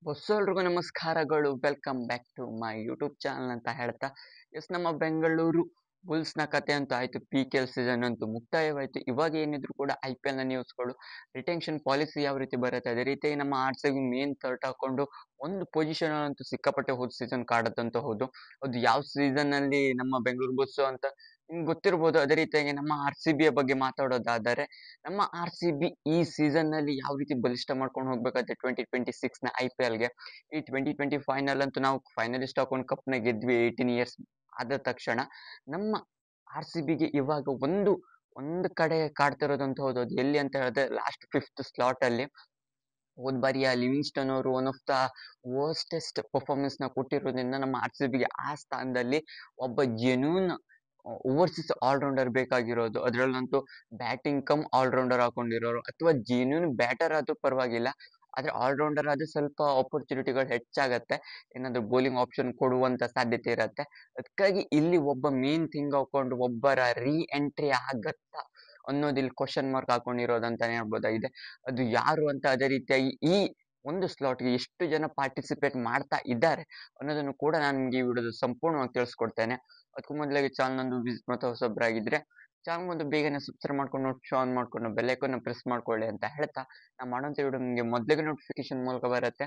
ಹೊಸಲ್ರಿಗೂ ನಮಸ್ಕಾರಗಳು. Welcome back to my YouTube channel ಅಂತ ಹೇಳ್ತಾ ನಮ್ಮ ಬೆಂಗಳೂರು ಬುಲ್ಸ್ನ ಕತೆ ಅಂತೂ ಆಯ್ತು. PKL ಸೀಸನ್ ಅಂತೂ ಮುಕ್ತಾಯವಾಯಿತು. ಇವಾಗ ಏನಿದ್ರು ಕೂಡ IPL ನ ನ್ಯೂಸ್ಗಳು, ರಿಟೆನ್ಷನ್ ಪಾಲಿಸಿ ಯಾವ ರೀತಿ ಬರುತ್ತೆ, ಅದೇ ರೀತಿ ನಮ್ಮ RCB ಮೇನ್ ತರ್ಟ್ ಹಾಕೊಂಡು ಒಂದು ಪೊಸಿಷನ್ ಅಂತೂ ಸಿಕ್ಕಾಪಟ್ಟೆ ಹೋದ ಸೀಸನ್ ಕಾಡತ್ತಂತ ಹೌದು. ಅದು ಯಾವ ಸೀಸನ್ ಅಲ್ಲಿ ನಮ್ಮ ಬೆಂಗಳೂರು ಬುಲ್ಸ್ ಅಂತ ನಿಮ್ಗೆ ಗೊತ್ತಿರ್ಬೋದು. ಅದೇ ರೀತಿಯಾಗಿ ನಮ್ಮ RCB ಯ ಬಗ್ಗೆ ಮಾತಾಡೋದಾದರೆ, ನಮ್ಮ RCB ಈ ಸೀಸನ್ ನಲ್ಲಿ ಯಾವ ರೀತಿ ಬಲಿಷ್ಠ ಮಾಡ್ಕೊಂಡು ಹೋಗ್ಬೇಕಾದ್ರೆ 2026 ನ IPL ಗೆ. ಈ 2020 ಫೈನಲ್ ಅಂತೂ ನಾವು ಫೈನಲಿಸ್ಟ್ ಹಾಕೊಂಡು ಕಪ್ನ ಗೆದ್ವಿ 18 ಇಯರ್ಸ್ ಆದ ತಕ್ಷಣ. ನಮ್ಮ RCB ಗೆ ಇವಾಗ ಒಂದು ಕಡೆ ಕಾಡ್ತಿರೋದಂತ ಹೌದು. ಅದು ಎಲ್ಲಿ ಅಂತ ಹೇಳಿದ್ರೆ ಲಾಸ್ಟ್ 5th ಸ್ಲಾಟ್ ಅಲ್ಲಿ. ಹೋದ್ ಬಾರಿ ಆ ಲಿವಿಂಗ್ಸ್ಟನ್ ಅವರು ಒನ್ ಆಫ್ ದ ವರ್ಸ್ಟೆಸ್ಟ್ ಪರ್ಫಾರ್ಮೆನ್ಸ್ ನ ಕೊಟ್ಟಿರೋದ್ರಿಂದ ನಮ್ಮ RCB ಗೆ ಆ ಸ್ಥಾನದಲ್ಲಿ ಒಬ್ಬ ಜೆನ್ಯೂನ್ ಓವರ್ಸೀಸ್ ಆಲ್ರೌಂಡರ್ ಬೇಕಾಗಿರೋದು. ಅದ್ರಲ್ಲಂತೂ ಬ್ಯಾಟಿಂಗ್ ಕಮ್ ಆಲ್ರೌಂಡರ್ ಹಾಕೊಂಡಿರೋರು, ಅಥವಾ ಜೆನ್ಯೂನ್ ಬ್ಯಾಟರ್ ಆದ್ರೂ ಪರವಾಗಿಲ್ಲ, ಆದ್ರೆ ಆಲ್ರೌಂಡರ್ ಆದ್ರೆ ಸ್ವಲ್ಪ ಆಪರ್ಚುನಿಟಿಗಳು ಹೆಚ್ಚಾಗತ್ತೆ, ಏನಾದ್ರು ಬೌಲಿಂಗ್ ಆಪ್ಷನ್ ಕೊಡುವಂತ ಸಾಧ್ಯತೆ ಇರತ್ತೆ. ಅದಕ್ಕಾಗಿ ಇಲ್ಲಿ ಒಬ್ಬ ಮೇನ್ ಥಿಂಗ್ ಹಾಕೊಂಡು ಒಬ್ಬರ ರೀ ಎಂಟ್ರಿ ಆಗತ್ತಾ ಅನ್ನೋದು ಇಲ್ಲಿ ಕ್ವಶನ್ ಮಾರ್ಕ್ ಹಾಕೊಂಡಿರೋದಂತಾನೆ ಹೇಳ್ಬೋದಾಗಿದೆ. ಅದು ಯಾರು ಅಂತ, ಅದೇ ರೀತಿಯಾಗಿ ಈ ಒಂದು ಸ್ಲಾಟ್ಗೆ ಎಷ್ಟು ಜನ ಪಾರ್ಟಿಸಿಪೇಟ್ ಮಾಡ್ತಾ ಇದ್ದಾರೆ ಅನ್ನೋದನ್ನು ಕೂಡ ನಾನು ನಿಮ್ಗೆ ಈ ವಿಡಿಯೋದ ಸಂಪೂರ್ಣವಾಗಿ ತಿಳಿಸ್ಕೊಡ್ತೇನೆ. ಅದಕ್ಕೂ ಮೊದಲಾಗಿ ಚಾನಲ್ ಒಂದು ವಿಸಿಟ್ ಮತ್ತು ಹೊಸೊಬ್ಬರಾಗಿದ್ರೆ ಚಾನಲ್ ಒಂದು ಬೇಗನೆ ಸಬ್ಸ್ಕ್ರೈಬ್ ಮಾಡ್ಕೊಂಡು ನೋಟಿಫಿಕೇಶನ್ ಆನ್ ಮಾಡ್ಕೊಂಡು ಬೆಲ್ಲೈಕನ್ ಪ್ರೆಸ್ ಮಾಡ್ಕೊಳ್ಳಿ ಅಂತ ಹೇಳ್ತಾ, ನಾ ಮಾಡೋಂಥ ವಿಡಿಯೋ ನಿಮಗೆ ಮೊದಲಿಗೆ ನೋಟಿಫಿಕೇಶನ್ ಮೂಲಕ ಬರುತ್ತೆ.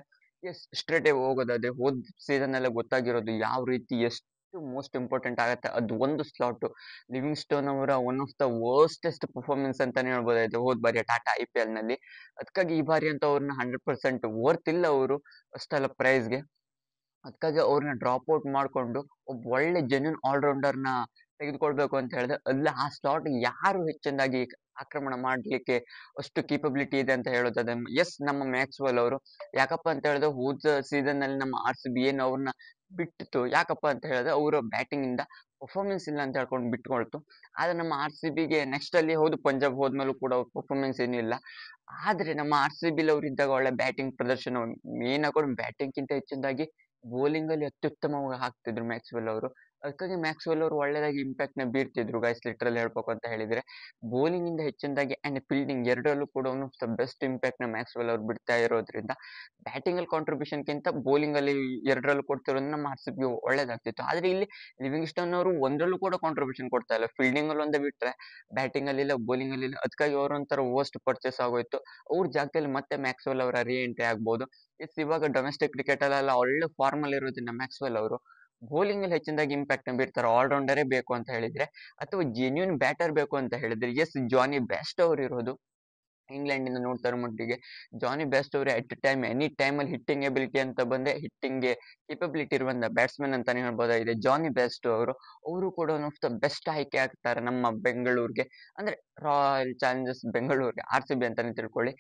ಸ್ಟ್ರೇಟ್ ಹೋಗೋದಾದ್ರೆ ಹೋದ್ ಸೀಸನ್ ಎಲ್ಲ ಗೊತ್ತಾಗಿರೋದು ಯಾವ ರೀತಿ ಎಷ್ಟು ಮೋಸ್ಟ್ ಇಂಪಾರ್ಟೆಂಟ್ ಆಗುತ್ತೆ. ಅದು ಒಂದು ಸ್ಲಾಟ್ ಲಿವಿಂಗ್ ಸ್ಟೋನ್ ಅವರ ಒನ್ ಆಫ್ ದ ವರ್ಸ್ಟೆಸ್ಟ್ ಪರ್ಫಾರ್ಮೆನ್ಸ್ ಅಂತಾನೆ ಹೇಳ್ಬೋದಾಯ್ತು ಹೋದ್ ಬಾರಿ ಟಾಟಾ IPL ನಲ್ಲಿ. ಅದಕ್ಕಾಗಿ ಈ ಬಾರಿ ಅಂತ ಅವ್ರನ್ನ 100% ವರ್ತ್ ಇಲ್ಲ ಅವರು ಅಷ್ಟೆಲ್ಲ ಪ್ರೈಸ್ಗೆ. ಅದಕ್ಕಾಗಿ ಅವ್ರನ್ನ ಡ್ರಾಪ್ ಔಟ್ ಮಾಡ್ಕೊಂಡು ಒಬ್ಬ ಒಳ್ಳೆ ಜೆನ್ಯೂನ್ ಆಲ್ರೌಂಡರ್ನ ತೆಗೆದುಕೊಳ್ಬೇಕು ಅಂತ ಹೇಳಿದ್ರೆ ಅಲ್ಲಿ ಆ ಸ್ಲಾಟ್ ಯಾರು ಹೆಚ್ಚೆಂದಾಗಿ ಆಕ್ರಮಣ ಮಾಡ್ಲಿಕ್ಕೆ ಅಷ್ಟು ಕೇಪಬಿಲಿಟಿ ಇದೆ ಅಂತ ಹೇಳೋದಾದ್ರೆ ನಮ್ಮ ಮ್ಯಾಕ್ಸ್ವೆಲ್ ಅವರು. ಯಾಕಪ್ಪ ಅಂತ ಹೇಳಿದ್ರೆ ಹೋದ ಸೀಸನ್ ನಲ್ಲಿ ನಮ್ಮ RCB ಏನು ಅವ್ರನ್ನ ಬಿಟ್ಟಿತ್ತು, ಯಾಕಪ್ಪ ಅಂತ ಹೇಳಿದ್ರೆ ಅವರ ಬ್ಯಾಟಿಂಗ್ ಇಂದ ಪರ್ಫಾರ್ಮೆನ್ಸ್ ಇಲ್ಲ ಅಂತ ಹೇಳ್ಕೊಂಡು ಬಿಟ್ಕೊಳ್ತು. ಆದ್ರೆ ನಮ್ಮ RCB ಗೆ ನೆಕ್ಸ್ಟ್ ಅಲ್ಲಿ ಹೌದು, ಪಂಜಾಬ್ ಹೋದ್ಮೇಲೂ ಕೂಡ ಅವ್ರ ಪರ್ಫಾರ್ಮೆನ್ಸ್ ಏನೂ ಇಲ್ಲ. ಆದ್ರೆ ನಮ್ಮ RCB ಅವ್ರು ಇದ್ದಾಗ ಒಳ್ಳೆ ಬ್ಯಾಟಿಂಗ್ ಪ್ರದರ್ಶನ, ಮೇನ್ ಹಾಕೊಂಡು ಬ್ಯಾಟಿಂಗ್ ಗಿಂತ ಹೆಚ್ಚಿನದಾಗಿ ಬೌಲಿಂಗ್ ಅಲ್ಲಿ ಅತ್ಯುತ್ತಮವಾಗಿ ಹಾಕ್ತಿದ್ರು ಮ್ಯಾಕ್ಸ್ವೆಲ್ ಅವರು. ಅದಕ್ಕಾಗಿ ಮ್ಯಾಕ್ಸ್ವೆಲ್ ಅವರು ಒಳ್ಳೆದಾಗಿ ಇಂಪ್ಯಾಕ್ಟ್ ನ ಬೀರ್ತಿದ್ರು ಗೈಸ್. ಲಿಟ್ರಲ್ ಹೇಳ್ಬೇಕು ಅಂತ ಹೇಳಿದ್ರೆ ಬೌಲಿಂಗ್ ಇಂದ ಹೆಚ್ಚಿನದಾಗಿ ಅಂಡ್ ಫೀಲ್ಡಿಂಗ್ ಎರಡರಲ್ಲೂ ಕೂಡ one of the best impact ನ ಮ್ಯಾಕ್ಸ್ವೆಲ್ ಅವ್ರು ಬಿಡ್ತಾ ಇರೋದ್ರಿಂದ ಬ್ಯಾಟಿಂಗ್ ಅಲ್ಲಿ ಕಾಂಟ್ರಿಬ್ಯೂಷನ್ ಗಿಂತ ಬೌಲಿಂಗ್ ಅಲ್ಲಿ ಎರಡರಲ್ಲೂ ಕೊಡ್ತಿರೋದು ನಮ್ಮ RCB ಒಳ್ಳೇದಾಗ್ತಿತ್ತು. ಆದ್ರೆ ಇಲ್ಲಿ ಲಿವಿಂಗ್ಸ್ಟನ್ ಅವರು ಒಂದ್ರಲ್ಲೂ ಕೂಡ ಕಾಂಟ್ರಿಬ್ಯೂಷನ್ ಕೊಡ್ತಾ ಇಲ್ಲ. ಫೀಲ್ಡಿಂಗ್ ಅಲ್ಲಿ ಒಂದೇ ಬಿಟ್ರೆ ಬ್ಯಾಟಿಂಗ್ ಅಲ್ಲಿ ಇಲ್ಲ, ಬೌಲಿಂಗ್ ಅಲ್ಲಿ ಇಲ್ಲ. ಅದಕ್ಕಾಗಿ ಅವರೊಂಥರ ವರ್ಸ್ಟ್ ಪರ್ಚೇಸ್ ಆಗೋಯ್ತು. ಅವ್ರ ಜಾಗದಲ್ಲಿ ಮತ್ತೆ ಮ್ಯಾಕ್ಸ್ವೆಲ್ ಅವರ ರೀ ಎಂಟ್ರಿ ಆಗ್ಬಹುದು. ಇವಾಗ ಡೊಮೆಸ್ಟಿಕ್ ಕ್ರಿಕೆಟ್ ಅಲ್ಲೆಲ್ಲ ಒಳ್ಳೆ ಫಾರ್ಮ್ ಅಲ್ಲಿ ಇರೋದ್ರಿಂದ ಮ್ಯಾಕ್ಸ್ವೆಲ್ ಅವರು ಬೌಲಿಂಗ್ ಅಲ್ಲಿ ಹೆಚ್ಚಿನದಾಗಿ ಇಂಪ್ಯಾಕ್ಟ್ ಬೀರ್ತಾರೆ. ಆಲ್ರೌಂಡರೇ ಬೇಕು ಅಂತ ಹೇಳಿದ್ರೆ, ಅಥವಾ ಜೆನ್ಯೂನ್ ಬ್ಯಾಟರ್ ಬೇಕು ಅಂತ ಹೇಳಿದ್ರೆ ಜಾನಿ ಬೆಸ್ಟ್ ಅವ್ರು ಇರೋದು ಇಂಗ್ಲೆಂಡ್ ಇಂದ. ನೋಡ್ತಾ ಇರೋ ಮಟ್ಟಿಗೆ ಜಾನಿ ಬೆಸ್ಟ್ ಅವರು ಎಟ್ ಟೈಮ್ ಎನಿ ಟೈಮ್ ಅಲ್ಲಿ ಹಿಟ್ಟಿಂಗ್ ಎಬಿಲಿಟಿ ಅಂತ ಬಂದೆ ಹಿಟ್ಟಿಂಗ್ ಗೆ ಕೇಪಬಿಲಿಟಿ ಇರುವಂತ ಬ್ಯಾಟ್ಸ್ಮನ್ ಅಂತಾನೆ ಹೇಳ್ಬೋದಾಗಿದೆ ಜಾನಿ ಬೆಸ್ಟ್ ಅವರು ಕೂಡ ಒನ್ ಆಫ್ ದ ಬೆಸ್ಟ್ ಆಯ್ಕೆ ಆಗ್ತಾರೆ ನಮ್ಮ ಬೆಂಗಳೂರಿಗೆ, ಅಂದ್ರೆ ರಾಯಲ್ ಚಾಲೆಂಜರ್ಸ್ ಬೆಂಗಳೂರಿಗೆ, RCB ಅಂತಾನೆ ತಿಳ್ಕೊಳ್ಳಿ.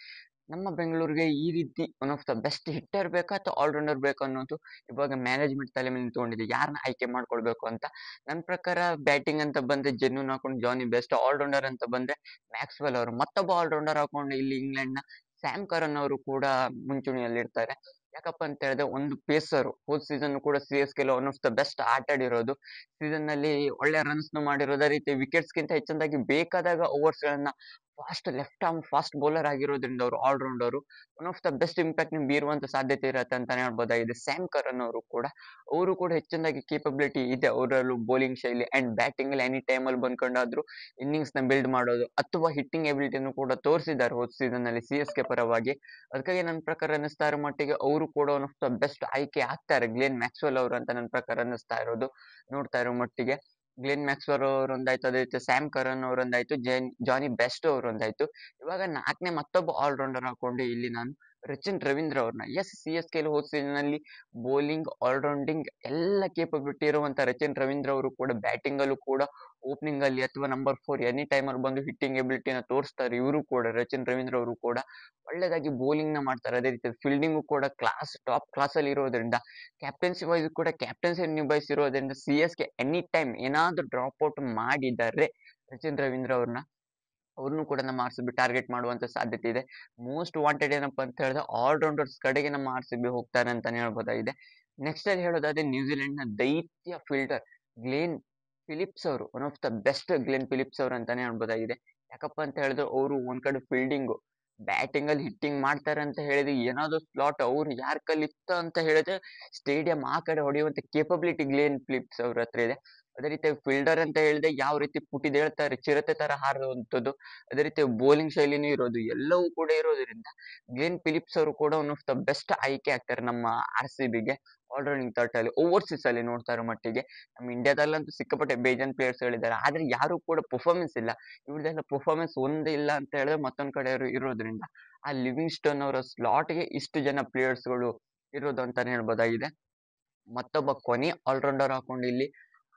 ನಮ್ಮ ಬೆಂಗಳೂರಿಗೆ ಈ ರೀತಿ one of the best hitter ಬೇಕಾ ಅಥವಾ ಆಲ್ರೌಂಡರ್ ಬೇಕು ಅನ್ನೋದು ಇವಾಗ ಮ್ಯಾನೇಜ್ಮೆಂಟ್ ತಲೆ ಮೇಲೆ ನಿಂತ್ಕೊಂಡಿದೆ, ಯಾರನ್ನ ಆಯ್ಕೆ ಮಾಡ್ಕೊಳ್ಬೇಕು ಅಂತ. ನನ್ನ ಪ್ರಕಾರ ಬ್ಯಾಟಿಂಗ್ ಅಂತ ಬಂದ್ರೆ ಜೆನ್ಯೂನ್ ಹಾಕೊಂಡು ಜಾನಿ ಬೆಸ್ಟ್, ಆಲ್ರೌಂಡರ್ ಅಂತ ಬಂದ್ರೆ ಮ್ಯಾಕ್ಸ್ವೆಲ್ ಅವರು. ಮತ್ತೊಬ್ಬ ಆಲ್ರೌಂಡರ್ ಹಾಕೊಂಡು ಇಲ್ಲಿ ಇಂಗ್ಲೆಂಡ್ ನ ಸ್ಯಾಮ್ ಕರನ್ ಅವರು ಕೂಡ ಮುಂಚೂಣಿಯಲ್ಲಿ ಇರ್ತಾರೆ. ಯಾಕಪ್ಪ ಅಂತ ಹೇಳಿದ್ರೆ ಒಂದು ಪೇಸರ್, ಹೋದ್ ಸೀಸನ್ ಕೂಡ CSK one of the best ಆಟ ಆಡಿರೋದು. ಸೀಸನ್ ನಲ್ಲಿ ಒಳ್ಳೆ ರನ್ಸ್ ಮಾಡಿರೋದೇ ರೀತಿ ವಿಕೆಟ್ಸ್ ಗಿಂತ ಹೆಚ್ಚಿನದಾಗಿ ಬೇಕಾದಾಗ ಓವರ್ಸ್ ಗಳನ್ನ fast left arm fast bowler ಆಗಿರೋದ್ರಿಂದ ಅವರು all rounder one of the best impact ಬೀರುವಂತ ಸಾಧ್ಯತೆ ಇರತ್ತೆ ಅಂತಾನೆ ಹೇಳ್ಬೋದಾಗಿದೆ. ಸ್ಯಾಮ್ ಕರನ್ ಅವರು ಕೂಡ ಹೆಚ್ಚಿನದಾಗಿ ಕೇಪಬಿಲಿಟಿ ಇದೆ ಅವರಲ್ಲೂ, ಬೌಲಿಂಗ್ ಶೈಲಿ ಅಂಡ್ ಬ್ಯಾಟಿಂಗ್ ಅಲ್ಲಿ ಎನಿ ಟೈಮ್ ಅಲ್ಲಿ ಬಂದ್ಕೊಂಡಾದ್ರು ಇನ್ನಿಂಗ್ಸ್ ನ ಬಿಲ್ಡ್ ಮಾಡೋದು ಅಥವಾ ಹಿಟ್ಟಿಂಗ್ ಎಬಿಲಿಟಿಯನ್ನು ಕೂಡ ತೋರಿಸಿದ್ದಾರೆ ಹೋದ್ ಸೀಸನ್ ನಲ್ಲಿ CSK ಪರವಾಗಿ. ಅದಕ್ಕಾಗಿ ನನ್ನ ಪ್ರಕಾರ ಅನ್ನಿಸ್ತಾ ಇರೋ ಮಟ್ಟಿಗೆ ಅವರು ಕೂಡ ಒನ್ ಆಫ್ ದ ಬೆಸ್ಟ್ ಆಯ್ಕೆ ಆಗ್ತಾರೆ, ಗ್ಲೇನ್ ಮ್ಯಾಕ್ಸ್ವೆಲ್ ಅವರು ಅಂತ ನನ್ನ ಪ್ರಕಾರ ಅನ್ನಿಸ್ತಾ ಇರೋದು. ನೋಡ್ತಾ ಇರೋ ಮಟ್ಟಿಗೆ ಗ್ಲೇನ್ ಮ್ಯಾಕ್ಸ್ವೆಲ್ ಅವರೊಂದಾಯ್ತು, ಅದೇ ರೀತಿ ಸ್ಯಾಮ್ ಕರನ್ ಅವರೊಂದಾಯ್ತು, ಜಾನಿ ಬೆಸ್ಟ್ ಅವರೊಂದಾಯ್ತು. ಇವಾಗ ನಾಲ್ಕನೇ ಮತ್ತೊಬ್ಬ ಆಲ್ರೌಂಡರ್ ಹಾಕೊಂಡು ಇಲ್ಲಿ ನಾನು ರಚಿನ್ ರವೀಂದ್ರ ಅವ್ರನ್ನ. CSK ಹೋದ್ ಸೀಸನ್ ನಲ್ಲಿ ಬೌಲಿಂಗ್ ಆಲ್ರೌಂಡಿಂಗ್ ಎಲ್ಲ ಕೇಪಬಿಲಿಟಿ ಇರುವಂತ ರಚಿನ್ ರವೀಂದ್ರ ಅವರು ಕೂಡ ಬ್ಯಾಟಿಂಗ್ ಅಲ್ಲೂ ಕೂಡ ಓಪನಿಂಗ್ ಅಲ್ಲಿ ಅಥವಾ ನಂಬರ್ 4 ಎನಿ ಟೈಮ್ ಅಲ್ಲಿ ಬಂದು ಹಿಟ್ಟಿಂಗ್ ಎಬಿಲಿಟಿನ ತೋರಿಸ್ತಾರೆ. ಇವರು ಕೂಡ ರಚಿನ್ ರವೀಂದ್ರ ಅವರು ಕೂಡ ಒಳ್ಳೆದಾಗಿ ಬೌಲಿಂಗ್ ನ ಮಾಡ್ತಾರೆ. ಅದೇ ರೀತಿ ಫೀಲ್ಡಿಂಗ್ ಕೂಡ ಟಾಪ್ ಕ್ಲಾಸ್ ಅಲ್ಲಿ ಇರೋದ್ರಿಂದ, ಕ್ಯಾಪ್ಟನ್ಸಿ ವೈಸ್ ಕೂಡ ಕ್ಯಾಪ್ಟನ್ಸಿ ನಿಭಾಯಿಸಿರೋದ್ರಿಂದ CSK ಎನಿ ಟೈಮ್ ಏನಾದ್ರೂ ಡ್ರಾಪ್ ಔಟ್ ಮಾಡಿದರೆ ರಚಿನ್ ರವೀಂದ್ರ ಅವ್ರನ್ನು ಕೂಡ ನಮ್ಮ RCB ಟಾರ್ಗೆಟ್ ಮಾಡುವಂತ ಸಾಧ್ಯತೆ ಇದೆ. ಮೋಸ್ಟ್ ವಾಂಟೆಡ್ ಏನಪ್ಪಾ ಅಂತ ಹೇಳಿದ್ರೆ ಆಲ್ರೌಂಡರ್ಸ್ ಕಡೆಗೆ ನಮ್ಮ RCB ಹೋಗ್ತಾರೆ ಅಂತಾನೆ ಹೇಳ್ಬೋದಾಗಿದೆ. ನೆಕ್ಸ್ಟ್ ಅಲ್ಲಿ ಹೇಳೋದಾದ್ರೆ ನ್ಯೂಜಿಲೆಂಡ್ ನ ದೈತ್ಯ ಫೀಲ್ಡರ್ ಗ್ಲೇನ್ ಫಿಲಿಪ್ಸ್ ಅವರು, one of the best Glenn Phillips ಅವರು ಅಂತಾನೆ ಹೇಳ್ಬೋದಾಗಿದೆ. ಯಾಕಪ್ಪ ಅಂತ ಹೇಳಿದ್ರೆ ಅವರು ಒಂದ್ ಕಡೆ ಫೀಲ್ಡಿಂಗ್ ಬ್ಯಾಟಿಂಗ್ ಅಲ್ಲಿ ಹಿಟ್ಟಿಂಗ್ ಮಾಡ್ತಾರೆ ಅಂತ ಹೇಳಿದ್ರೆ ಏನಾದ್ರು ಸ್ಲಾಟ್ ಅವ್ರು ಯಾರ ಕೈಲಿ ಇತ್ತ ಅಂತ ಹೇಳಿದ್ರೆ ಸ್ಟೇಡಿಯಂ ಆ ಕಡೆ ಹೊಡೆಯುವಂತ ಕೇಪಬಿಲಿಟಿ ಗ್ಲೇನ್ ಫಿಲಿಪ್ಸ್ ಅವ್ರ ಹತ್ರ ಇದೆ. ಅದೇ ರೀತಿ ಫೀಲ್ಡರ್ ಅಂತ ಹೇಳಿದ್ರೆ ಯಾವ ರೀತಿ ಪುಟಿದೇಳ್ತಾರೆ ಚಿರತೆ ತರ ಹಾರುವಂತದ್ದು, ಅದೇ ರೀತಿ ಬೌಲಿಂಗ್ ಶೈಲಿನೂ ಇರೋದು ಎಲ್ಲವೂ ಕೂಡ ಇರೋದ್ರಿಂದ ಗ್ಲೇನ್ ಫಿಲಿಪ್ಸ್ ಅವರು ಕೂಡ ಒನ್ ಆಫ್ ದ ಬೆಸ್ಟ್ ಆಯ್ಕೆ ಆಗ್ತಾರೆ ನಮ್ಮ RCBಗೆ ಆಲ್ರೌಂಡಿಂಗ್ ಥಾಟ್ ಅಲ್ಲಿ. ಓವರ್ಸೀಸ್ ಅಲ್ಲಿ ನೋಡ್ತಾ ಇರೋ ಮಟ್ಟಿಗೆ ನಮ್ಮ ಇಂಡಿಯಾದಲ್ಲಂತೂ ಸಿಕ್ಕಾಪಟ್ಟೆ ಬೇಜಾನ್ ಪ್ಲೇಯರ್ಸ್ ಗಳಿದ್ದಾರೆ, ಆದ್ರೆ ಯಾರು ಕೂಡ ಪರ್ಫಾರ್ಮೆನ್ಸ್ ಇಲ್ಲ. ಇವ್ರದೆಲ್ಲ ಪರ್ಫಾರ್ಮೆನ್ಸ್ ಒಂದ್ ಇಲ್ಲ ಅಂತ ಹೇಳಿದ್ರೆ ಮತ್ತೊಂದ್ ಕಡೆ ಇರೋದ್ರಿಂದ ಆ ಲಿವಿಂಗ್ಸ್ಟನ್ ಅವರ ಸ್ಲಾಟ್ಗೆ ಇಷ್ಟು ಜನ ಪ್ಲೇಯರ್ಸ್ ಗಳು ಇರೋದು ಅಂತಾನೆ ಹೇಳ್ಬೋದಾಗಿದೆ. ಮತ್ತೊಬ್ಬ ಕೊನೆ ಆಲ್ರೌಂಡರ್ ಹಾಕೊಂಡು ಇಲ್ಲಿ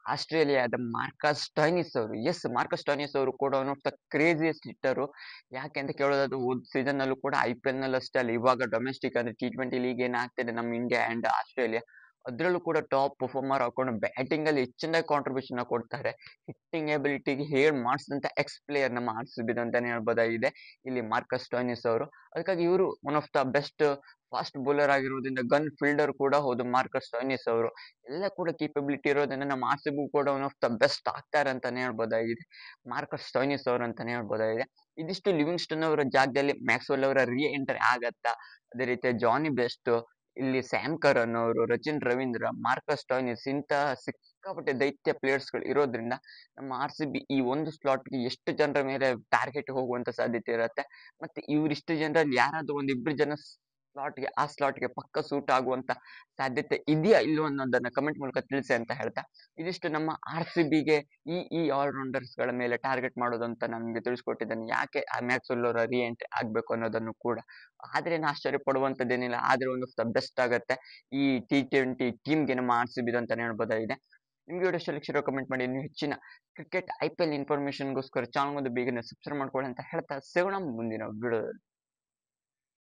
ಆಸ್ಟ್ರೇಲಿಯಾದ ಮಾರ್ಕಸ್ ಸ್ಟೋಯ್ನಿಸ್ ಅವರು. ಎಸ್, ಮಾರ್ಕಸ್ ಸ್ಟೋಯ್ನಿಸ್ ಅವರು ಕೂಡ ಒನ್ ಆಫ್ ದ ಕ್ರೇಜಿಯಸ್ಟ್ ಹಿಟ್ಟರು. ಯಾಕೆ ಅಂತ ಕೇಳೋದಾದ್ರೆ ಹೋದ್ ಸೀಸನ್ ನಲ್ಲೂ ಕೂಡ IPL ನಲ್ಲೂ ಅಷ್ಟೇ ಅಲ್ಲ, ಇವಾಗ ಡೊಮೆಸ್ಟಿಕ್ ಅಂದ್ರೆ T20 ಲೀಗ್ ಏನಾಗ್ತಿದೆ ನಮ್ಮ ಇಂಡಿಯಾ ಅಂಡ್ ಆಸ್ಟ್ರೇಲಿಯಾ, ಅದ್ರಲ್ಲೂ ಕೂಡ ಟಾಪ್ ಪರ್ಫಾರ್ಮರ್ ಹಾಕೊಂಡು ಬ್ಯಾಟಿಂಗ್ ಅಲ್ಲಿ ಹೆಚ್ಚಿನ ಕಾಂಟ್ರಿಬ್ಯೂಷನ್ ಕೊಡ್ತಾರೆ. ಹಿಟ್ಟಿಂಗ್ ಎಬಿಲಿಟಿಗೆ ಹೇಳಿ ಮಾಡಿಸಿದಂತ ಎಕ್ಸ್ ಪ್ಲೇಯರ್ ನಮ್ಮ RCB ಅಂತಾನೆ ಹೇಳ್ಬೋದಾಗಿದೆ ಇಲ್ಲಿ ಮಾರ್ಕಸ್ ಸ್ಟೋಯ್ನಿಸ್ ಅವರು. ಅದಕ್ಕಾಗಿ ಇವರು one of the best fast bowler ಆಗಿರೋದ್ರಿಂದ ಗನ್ ಫೀಲ್ಡರ್ ಕೂಡ ಹೌದು ಮಾರ್ಕಸ್ ಸ್ಟೋಯ್ನಿಸ್ ಅವರು. ಎಲ್ಲ ಕೂಡ ಕೇಪಬಿಲಿಟಿ ಇರೋದ್ರಿಂದ ನಮ್ಮ RCB ಕೂಡ ಒನ್ ಆಫ್ ದ ಬೆಸ್ಟ್ ಆಗ್ತಾರೆ ಅಂತಾನೆ ಹೇಳ್ಬೋದಾಗಿದೆ ಮಾರ್ಕಸ್ ಸ್ಟೋಯ್ನಿಸ್ ಅವರು ಅಂತಾನೆ ಹೇಳ್ಬೋದಾಗಿದೆ. ಇದಿಷ್ಟು ಲಿವಿಂಗ್ಸ್ಟನ್ ಅವರ ಜಾಗದಲ್ಲಿ ಮ್ಯಾಕ್ಸ್ವೆಲ್ ಅವರ ರೀ ಎಂಟ್ರಿ ಆಗತ್ತಾ, ಅದೇ ರೀತಿ ಜಾನಿ ಬೆಸ್ಟ್, ಇಲ್ಲಿ ಸ್ಯಾಮ್ ಕರನ್ ಅವರು, ರಚಿನ್ ರವೀಂದ್ರ, ಮಾರ್ಕಸ್ ಸ್ಟೋಯ್ನಿಸ್ ಇಂತಹ ಸಿಕ್ಕಾಪಟ್ಟೆ ದೈತ್ಯ ಪ್ಲೇಯರ್ಸ್ ಗಳು ಇರೋದ್ರಿಂದ ನಮ್ಮ RCB ಈ ಒಂದು ಸ್ಲಾಟ್ಗೆ ಎಷ್ಟು ಜನರ ಮೇಲೆ ಟಾರ್ಗೆಟ್ ಹೋಗುವಂತ ಸಾಧ್ಯತೆ ಇರುತ್ತೆ. ಮತ್ತೆ ಇವರಿಷ್ಟು ಜನರಲ್ಲಿ ಯಾರಾದ್ರೂ ಒಂದ್ ಇಬ್ರು ಜನ ಆ ಸ್ಲಾಟ್ಗೆ ಪಕ್ಕ ಸೂಟ್ ಆಗುವಂತ ಸಾಧ್ಯತೆ ಇದೆಯಾ ಇಲ್ವೋ ಅನ್ನೋದನ್ನ ಕಮೆಂಟ್ ಮೂಲಕ ತಿಳಿಸಿ ಅಂತ ಹೇಳ್ತಾ, ಇದಿಷ್ಟು ನಮ್ಮ RCBಗೆ ಈ ಆಲ್ರೌಂಡರ್ಸ್ ಗಳ ಮೇಲೆ ಟಾರ್ಗೆಟ್ ಮಾಡೋದು ಅಂತ ನಮ್ಗೆ ತಿಳಿಸ್ಕೊಟ್ಟಿದ್ದಾನೆ. ಯಾಕೆ ಆ ಮ್ಯಾಕ್ಸ್ವೆಲ್ ಅವರ ರೀ ಎಂಟ್ರಿ ಆಗ್ಬೇಕು ಅನ್ನೋದನ್ನು ಕೂಡ. ಆದ್ರೆ ಏನು ಆಶ್ಚರ್ಯ ಪಡುವಂತದ್ದೇನಿಲ್ಲ, ಆದ್ರೆ ಒಂದು ಬೆಸ್ಟ್ ಆಗತ್ತೆ ಈ T20 ಟೀಮ್ಗೆ ನಮ್ಮ RCB ಅಂತಾನೆ ಹೇಳ್ಬೋದಾಗಿದೆ. ನಿಮ್ಗೆ ವಿಡಿಯೋ ಇಷ್ಟ ಕಮೆಂಟ್ ಮಾಡಿ. ನೀವು ಹೆಚ್ಚಿನ ಕ್ರಿಕೆಟ್ IPL ಇನ್ಫಾರ್ಮೇಶನ್ಗೋಸ್ಕರ ಚಾನಲ್ ಒಂದು ಬೇಗನೆ ಸಬ್ಸ್ಕ್ರೈಬ್ ಮಾಡ್ಕೊಳ್ಳಿ ಅಂತ ಹೇಳ್ತಾ ಸಿಗೋಣ ಮುಂದಿನ ವಿಡಿಯೋದಲ್ಲಿ.